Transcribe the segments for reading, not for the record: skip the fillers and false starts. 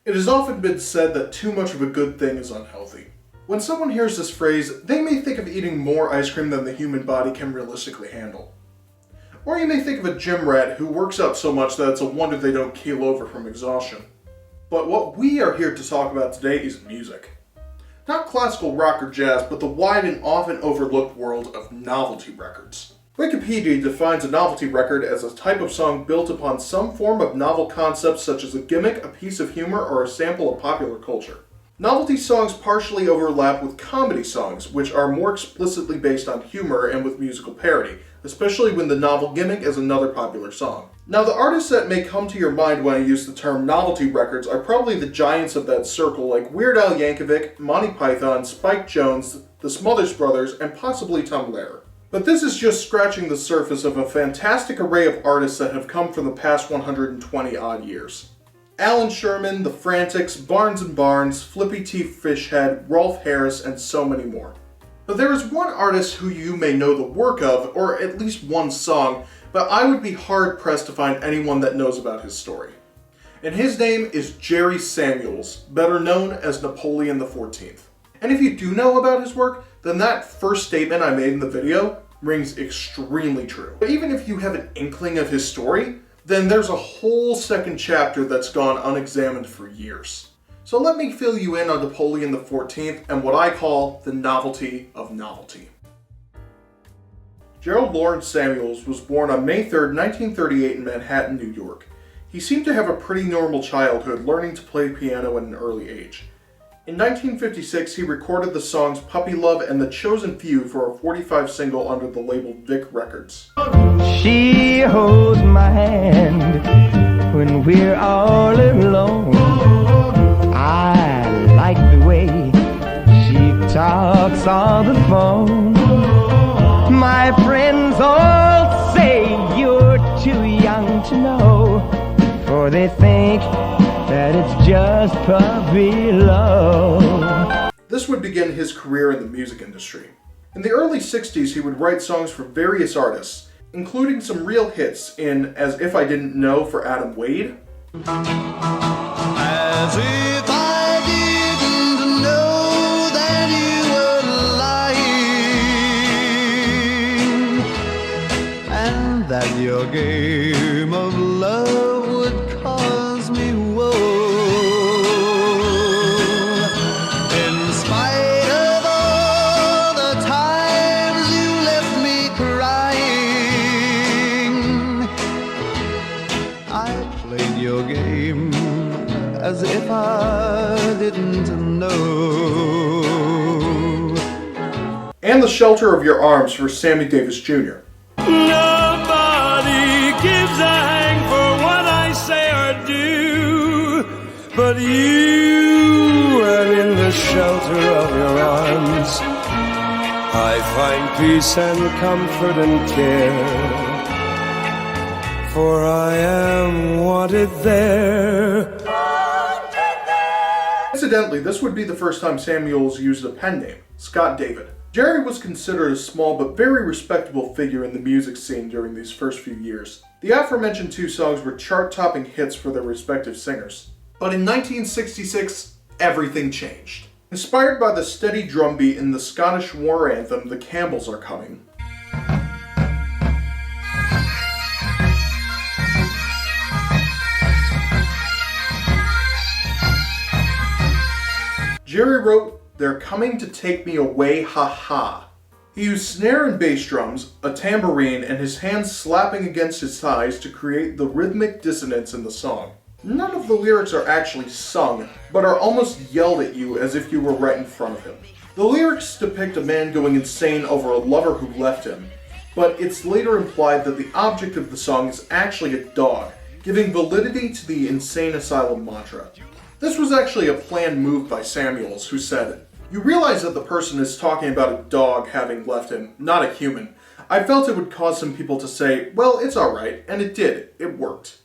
It has often been said that too much of a good thing is unhealthy. When someone hears this phrase, they may think of eating more ice cream than the human body can realistically handle. Or you may think of a gym rat who works out so much that it's a wonder they don't keel over from exhaustion. But what we are here to talk about today is music. Not classical rock or jazz, but the wide and often overlooked world of novelty records. Wikipedia defines a novelty record as a type of song built upon some form of novel concept such as a gimmick, a piece of humor, or a sample of popular culture. Novelty songs partially overlap with comedy songs, which are more explicitly based on humor and with musical parody, especially when the novel gimmick is another popular song. Now, the artists that may come to your mind when I use the term novelty records are probably the giants of that circle like Weird Al Yankovic, Monty Python, Spike Jonze, the Smothers Brothers, and possibly Tom Lehrer. But this is just scratching the surface of a fantastic array of artists that have come from the past 120 odd years. Alan Sherman, The Frantics, Barnes & Barnes, Flippy T. Fishhead, Rolf Harris, and so many more. But there is one artist who you may know the work of, or at least one song, but I would be hard-pressed to find anyone that knows about his story. And his name is Jerry Samuels, better known as Napoleon XIV. And if you do know about his work, then that first statement I made in the video rings extremely true. But even if you have an inkling of his story, then there's a whole second chapter that's gone unexamined for years. So let me fill you in on Napoleon XIV and what I call the novelty of novelty. Gerald Lawrence Samuels was born on May 3, 1938 in Manhattan, New York. He seemed to have a pretty normal childhood, learning to play piano at an early age. In 1956, he recorded the songs Puppy Love and The Chosen Few for a 45 single under the label Vic Records. She holds my hand when we're all alone. I like the way she talks on the phone. My friends all say you're too young to know, for they think that it's just puppy love. This would begin his career in the music industry. In the early 60s, he would write songs for various artists, including some real hits in As If I Didn't Know for Adam Wade, As if I didn't know that you were lying, and that your game of love would cause me woe. In spite of all the times you left me crying, I played your game as if I didn't know. and The Shelter of Your Arms for Sammy Davis Jr. Nobody gives a hang for what I say or do, but you, and in the shelter of your arms, I find peace and comfort and care, for I am wanted there. Incidentally, this would be the first time Samuels used a pen name, Scott David. Jerry was considered a small but very respectable figure in the music scene during these first few years. The aforementioned two songs were chart-topping hits for their respective singers. But in 1966, everything changed. Inspired by the steady drumbeat in the Scottish war anthem, The Campbells Are Coming, Jerry wrote, "They're coming to take me away, ha-ha." He used snare and bass drums, a tambourine, and his hands slapping against his thighs to create the rhythmic dissonance in the song. None of the lyrics are actually sung, but are almost yelled at you as if you were right in front of him. The lyrics depict a man going insane over a lover who left him, but it's later implied that the object of the song is actually a dog, giving validity to the insane asylum mantra. This was actually a planned move by Samuels, who said, "You realize that the person is talking about a dog having left him, not a human. I felt it would cause some people to say, well, it's alright,' and it did. It worked."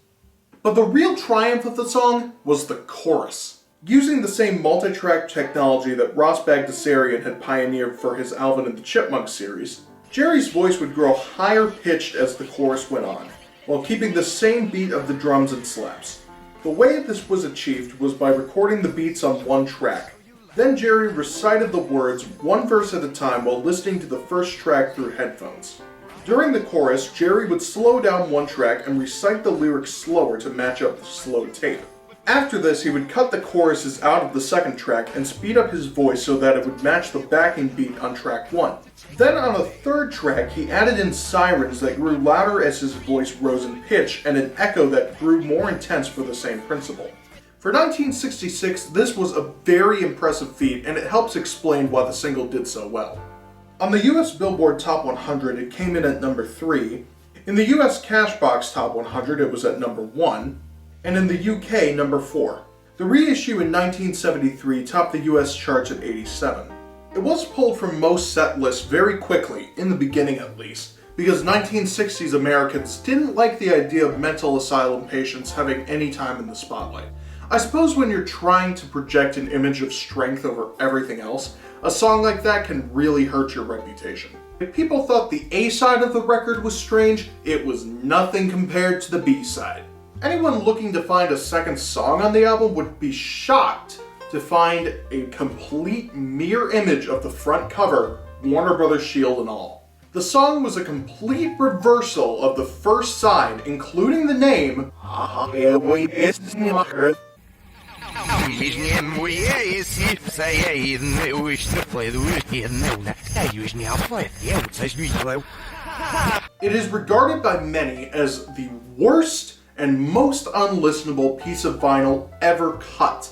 But the real triumph of the song was the chorus. Using the same multi-track technology that Ross Bagdasarian had pioneered for his Alvin and the Chipmunks series, Jerry's voice would grow higher pitched as the chorus went on, while keeping the same beat of the drums and slaps. The way this was achieved was by recording the beats on one track. Then Jerry recited the words one verse at a time while listening to the first track through headphones. During the chorus, Jerry would slow down one track and recite the lyrics slower to match up the slow tape. After this, he would cut the choruses out of the second track and speed up his voice so that it would match the backing beat on track 1. Then on a third track, he added in sirens that grew louder as his voice rose in pitch and an echo that grew more intense for the same principle. For 1966, this was a very impressive feat, and it helps explain why the single did so well. On the US Billboard Top 100, it came in at number 3. In the US Cashbox Top 100, it was at number 1. And in the UK, number 4. The reissue in 1973 topped the US charts at 87. It was pulled from most set lists very quickly, in the beginning at least, because 1960s Americans didn't like the idea of mental asylum patients having any time in the spotlight. I suppose when you're trying to project an image of strength over everything else, a song like that can really hurt your reputation. If people thought the A-side of the record was strange, it was nothing compared to the B-side. Anyone looking to find a second song on the album would be shocked to find a complete mirror image of the front cover, Warner Brothers shield and all. The song was a complete reversal of the first side, including the name Ha-Haa. It is regarded by many as the worst and most unlistenable piece of vinyl ever cut.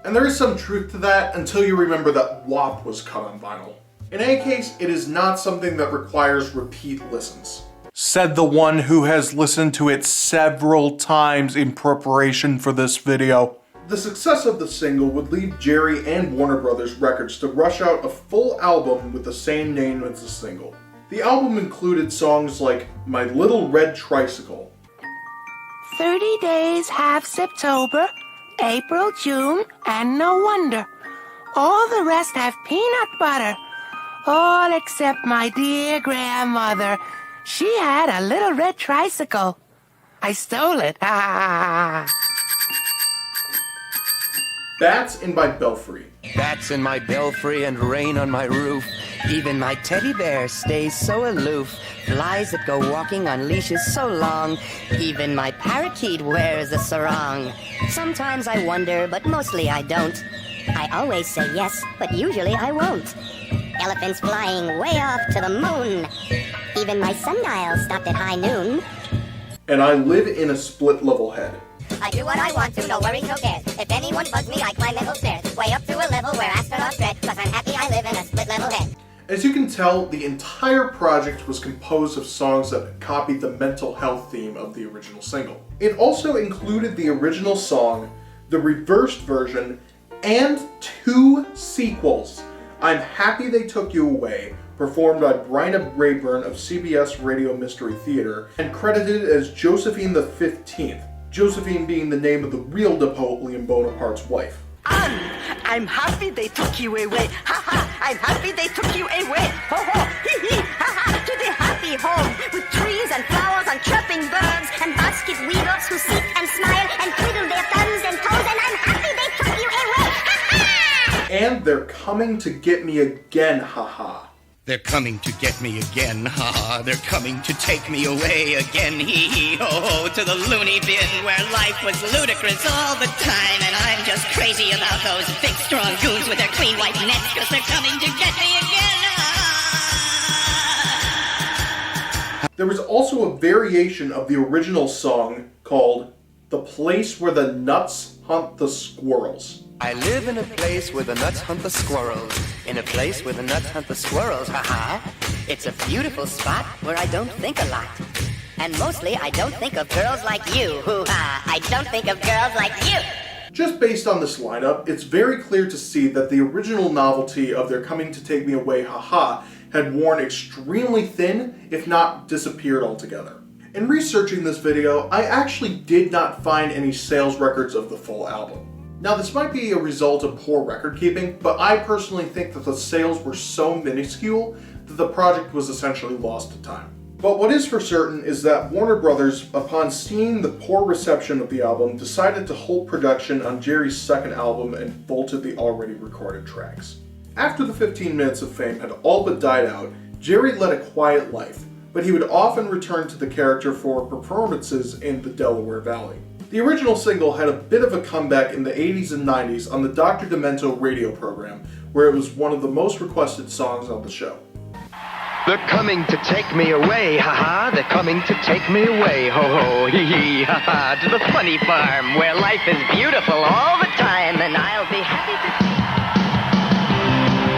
And there is some truth to that until you remember that WAP was cut on vinyl. In any case, it is not something that requires repeat listens. Said the one who has listened to it several times in preparation for this video. The success of the single would lead Jerry and Warner Brothers Records to rush out a full album with the same name as the single. The album included songs like My Little Red Tricycle, 30 days have September, April, June, and no wonder. All the rest have peanut butter. All except my dear grandmother. She had a little red tricycle. I stole it. Bats in My Belfry, Bats in my belfry and rain on my roof. Even my teddy bear stays so aloof. Flies that go walking on leashes so long. Even my parakeet wears a sarong. Sometimes I wonder, but mostly I don't. I always say yes, but usually I won't. Elephants flying way off to the moon. Even my sundial stopped at high noon. and I live in a split-level head. I do what I want to, no worries, no cares. If anyone bugs me, I climb metal stairs. Way up to a level where astronauts tread, 'cause I'm happy I live in a split-level head. As you can tell, the entire project was composed of songs that copied the mental health theme of the original single. It also included the original song, the reversed version, and 2 sequels. I'm Happy They Took You Away, performed by Bryna Rayburn of CBS Radio Mystery Theater, and credited as Josephine the 15th, Josephine being the name of the real Napoleon Bonaparte's wife. I'm happy they took you away. Ha ha! I'm happy they took you away. Ho ho! Hee hee! Ha ha! To the happy home with trees and flowers and chirping birds and basket weavers who sit and smile and twiddle their thumbs and toes. And I'm happy they took you away. Ha ha! And they're coming to get me again, ha-ha. They're coming to get me again, ha-ha. They're coming to take me away again, hee-hee, ho-ho, to the loony bin where life was ludicrous all the time. And I'm just crazy about those big strong goons with their clean white nets, 'cause they're coming to get me again, ha-ha. There was also a variation of the original song called The Place Where the Nuts Hunt the Squirrels. I live in a place where the nuts hunt the squirrels. In a place where the nuts hunt the squirrels, haha. It's a beautiful spot where I don't think a lot. And mostly I don't think of girls like you. Hoo-ha! I don't think of girls like you. Just based on this lineup, it's very clear to see that the original novelty of They're Coming to Take Me Away, ha-ha, had worn extremely thin, if not disappeared altogether. In researching this video, I actually did not find any sales records of the full album. Now, this might be a result of poor record keeping, but I personally think that the sales were so minuscule that the project was essentially lost to time. But what is for certain is that Warner Brothers, upon seeing the poor reception of the album, decided to halt production on Jerry's second album and bolted the already recorded tracks. After the 15 minutes of fame had all but died out, Jerry led a quiet life, but he would often return to the character for performances in the Delaware Valley. The original single had a bit of a comeback in the 80s and 90s on the Dr. Demento radio program, where it was one of the most requested songs on the show. They're coming to take me away, ha-ha, they're coming to take me away, ho-ho, hee-hee, ha-ha, to the funny farm where life is beautiful all the time, and I'll be happy to...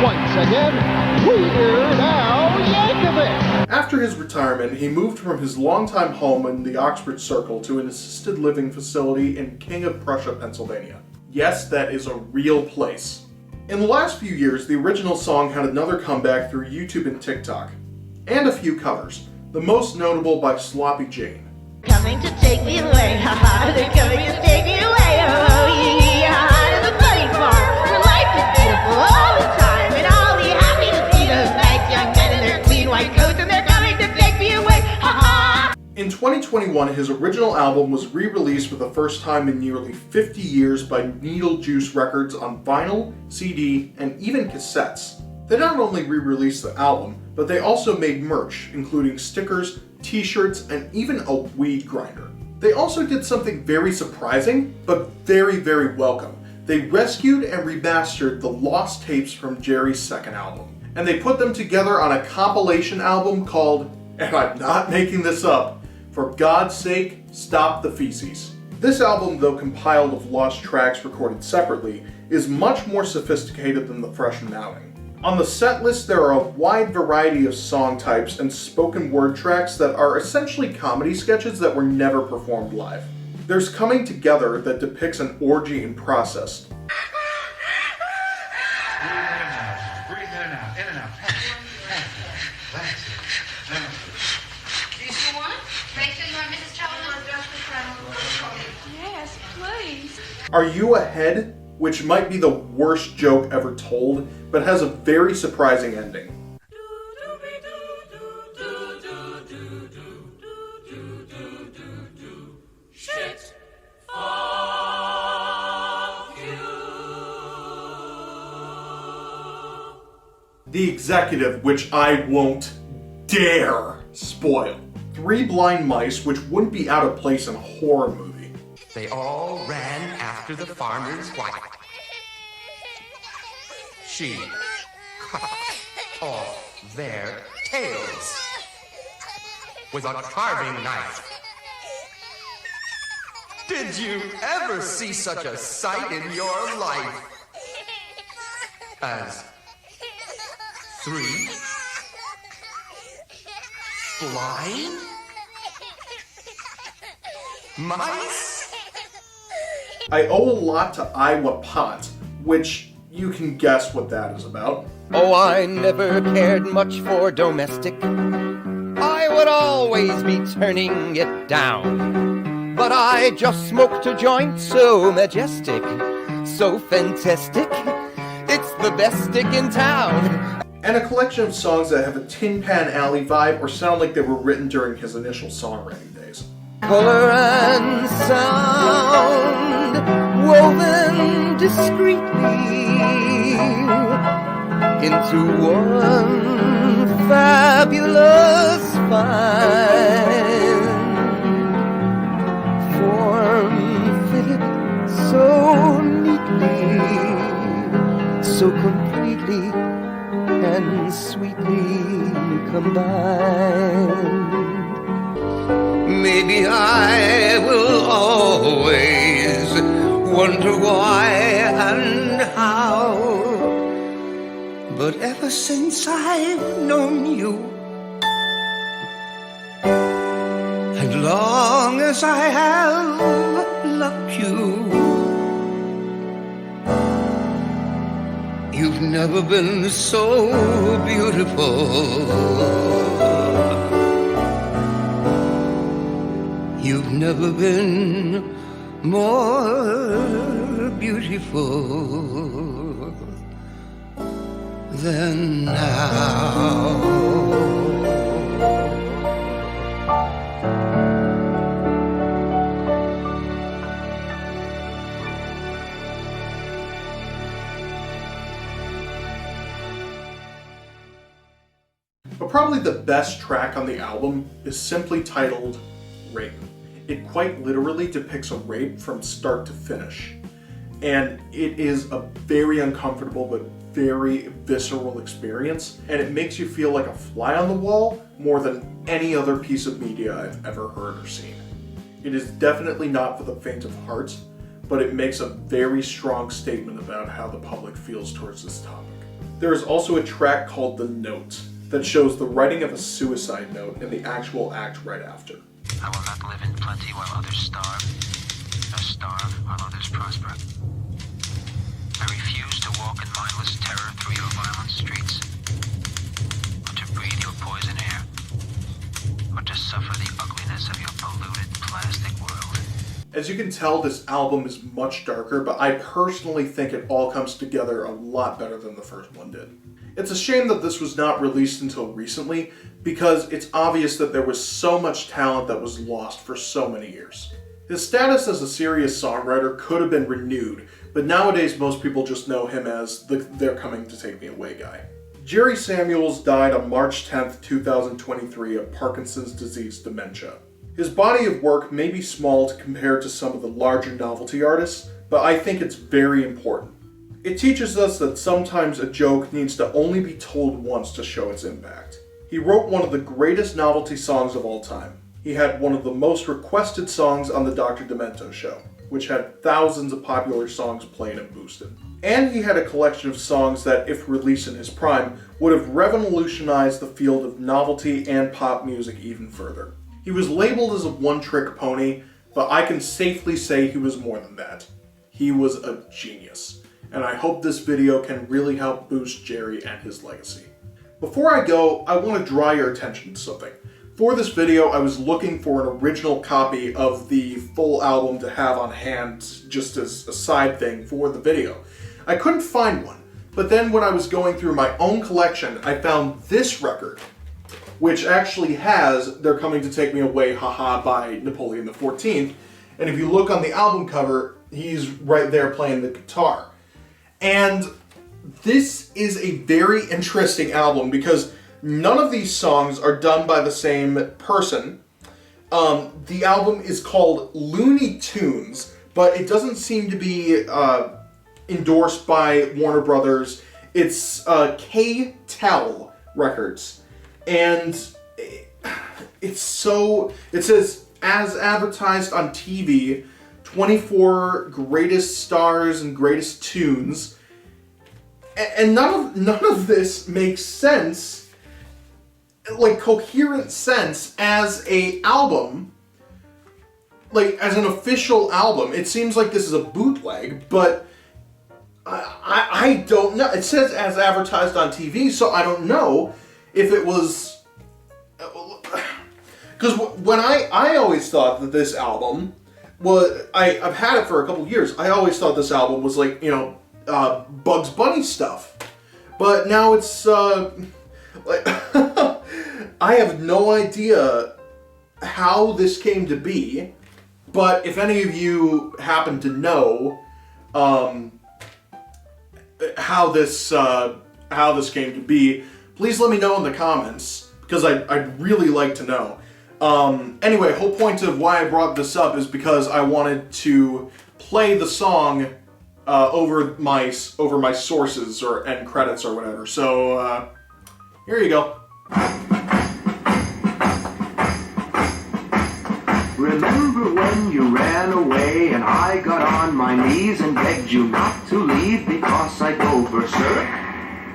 Once again, Weird Al Yankovic! After his retirement, he moved from his longtime home in the Oxford Circle to an assisted living facility in King of Prussia, Pennsylvania. Yes, that is a real place. In the last few years, the original song had another comeback through YouTube and TikTok, and a few covers, the most notable by Sloppy Jane. Coming to take me away, ha-ha, they're coming to take me away, oh, yee, ha-ha, to the funny farm, where life is beautiful all the time, and I'll be happy to see those nice young men in their clean white coats, and they're coming to take me away, ha-ha! In 2021, his original album was re-released for the first time in nearly 50 years by Needle Juice Records on vinyl, CD, and even cassettes. They not only re-released the album, but they also made merch, including stickers, t-shirts, and even a weed grinder. They also did something very surprising, but very, very welcome. They rescued and remastered the lost tapes from Jerry's second album, and they put them together on a compilation album called, and I'm not making this up, For God's Sake, Stop the Feces. This album, though compiled of lost tracks recorded separately, is much more sophisticated than the freshman outing. On the set list, there are a wide variety of song types and spoken word tracks that are essentially comedy sketches that were never performed live. There's Coming Together that depicts an orgy in process. Breathe in and out, in and out. That's it. Do you still want it? Rachel, you want Mrs. Trouble? Yes, please. Are You Ahead? Which might be the worst joke ever told, but has a very surprising ending. Shit. The Executive, which I won't dare spoil. Three blind mice, which wouldn't be out of place in a horror movie. They all ran after the farmer's wife. She cut off their tails with a carving knife. Did you ever see such a sight in your life as three blind mice? I owe a lot to Iowa Pot, which you can guess what that is about. Oh, I never cared much for domestic. I would always be turning it down. But I just smoked a joint so majestic, so fantastic. It's the best stick in town. And a collection of songs that have a Tin Pan Alley vibe or sound like they were written during his initial songwriting days. Color and sound woven discreetly into one fabulous find, form fitted so neatly, so completely and sweetly combined. Maybe I will always wonder why and how, but ever since I've known you, and long as I have loved you, you've never been so beautiful. You've never been more beautiful than now. probably the best track on the album is simply titled Rape. It quite literally depicts a rape from start to finish. And it is a very uncomfortable but very visceral experience, and it makes you feel like a fly on the wall more than any other piece of media I've ever heard or seen. It is definitely not for the faint of heart, but it makes a very strong statement about how the public feels towards this topic. There is also a track called The Note that shows the writing of a suicide note in the actual act right after. I will not live in plenty while others starve, nor starve while others prosper. I refuse to walk in mindless terror through your violent streets, or to breathe your poison air, or to suffer the ugliness of your polluted plastic world. As you can tell, this album is much darker, but I personally think it all comes together a lot better than the first one did. It's a shame that this was not released until recently, because it's obvious that there was so much talent that was lost for so many years. His status as a serious songwriter could have been renewed, but nowadays most people just know him as the They're Coming to Take Me Away guy. Jerry Samuels died on March 10th, 2023 of Parkinson's disease dementia. His body of work may be small to compare to some of the larger novelty artists, but I think it's very important. It teaches us that sometimes a joke needs to only be told once to show its impact. He wrote one of the greatest novelty songs of all time. He had one of the most requested songs on the Dr. Demento show, which had thousands of popular songs played and boosted. And he had a collection of songs that, if released in his prime, would have revolutionized the field of novelty and pop music even further. He was labeled as a one-trick pony, but I can safely say he was more than that. He was a genius, and I hope this video can really help boost Jerry and his legacy. Before I go, I want to draw your attention to something. For this video, I was looking for an original copy of the full album to have on hand, just as a side thing for the video. I couldn't find one, but then when I was going through my own collection, I found this record, which actually has They're Coming to Take Me Away, Ha-Haa by Napoleon XIV, and if you look on the album cover, he's right there playing the guitar. And this is a very interesting album because none of these songs are done by the same person. The album is called Looney Tunes, but it doesn't seem to be endorsed by Warner Brothers. It's K-Tel Records. And it says, as advertised on TV, 24 greatest stars and greatest tunes. And none of this makes sense, like coherent sense, as a album, like as an official album. It seems like this is a bootleg, but I don't know. It says as advertised on TV, so I don't know if it was, because when I always thought that this album was, I've had it for a couple years. I always thought this album was like, you know, Bugs Bunny stuff, but now it's like I have no idea how this came to be, but if any of you happen to know how this came to be, please let me know in the comments, because I'd really like to know. Anyway, whole point of why I brought this up is because I wanted to play the song over my sources or end credits or whatever. So here you go. Remember when you ran away and I got on my knees and begged you not to leave because I go berserk?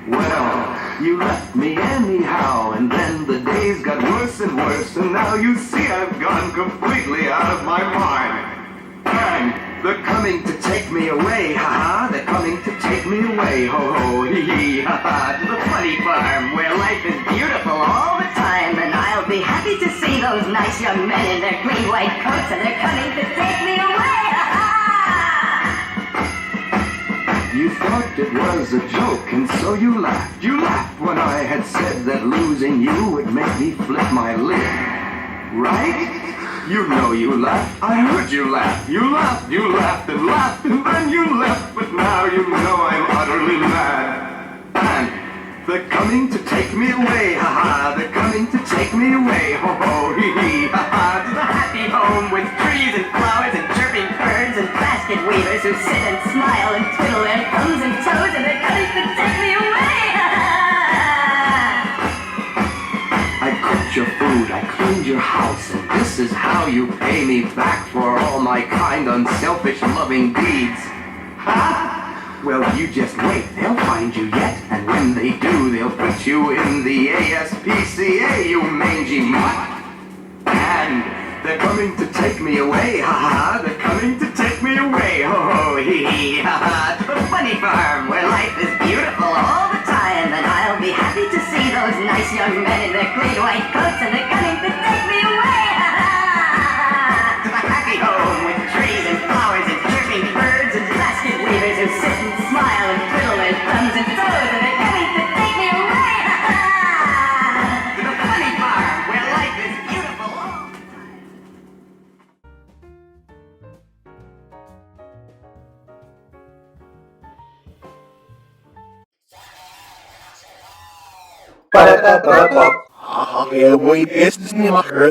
Well, you left me anyhow, and then the days got worse and worse, and now you see I've gone completely out of my mind. And they're coming to take me away, ha-ha, they're coming to take me away, ho-ho, hee-hee, ha-ha, to the funny farm, where life is beautiful all the time, and I'll be happy to see those nice young men in their clean white coats, and they're coming to take me away, ha-ha! You thought it was a joke, and so you laughed. You laughed when I had said that losing you would make me flip my lid. Right? You know you laughed. I heard you laugh. You laughed, and laughed, and then you left. But now you know I'm utterly mad. And They're coming to take me away, ha-ha. They're coming to take me away, ho-ho, hee-hee, ha-ha. To the happy home with trees and flowers and chirping birds and basket weavers who sit and smile and twiddle their thumbs and toes, and they're coming to take me away, ha-ha. I cooked your food, I cleaned your house, and this is how you pay me back for all my kind, unselfish, loving deeds. Ha? Well, you just wait, they'll find you yet, and when they do, they'll put you in the ASPCA, you mangy mutt. And they're coming to take me away, ha-ha, they're coming to take me away, ho-ho, hee-hee, ha-ha, to the funny farm where life is beautiful all the time, and I'll be happy to see those nice young men in their clean white coats, and they're coming to take me away, ha-ha, to the happy home with trees and flowers and chirping birds and basket weavers who sit and smile and twiddle their thumbs and toes, and they're coming to take me away, ha-ha, to the funny farm where life is beautiful all the time. Ja, boy, es ist nicht mehr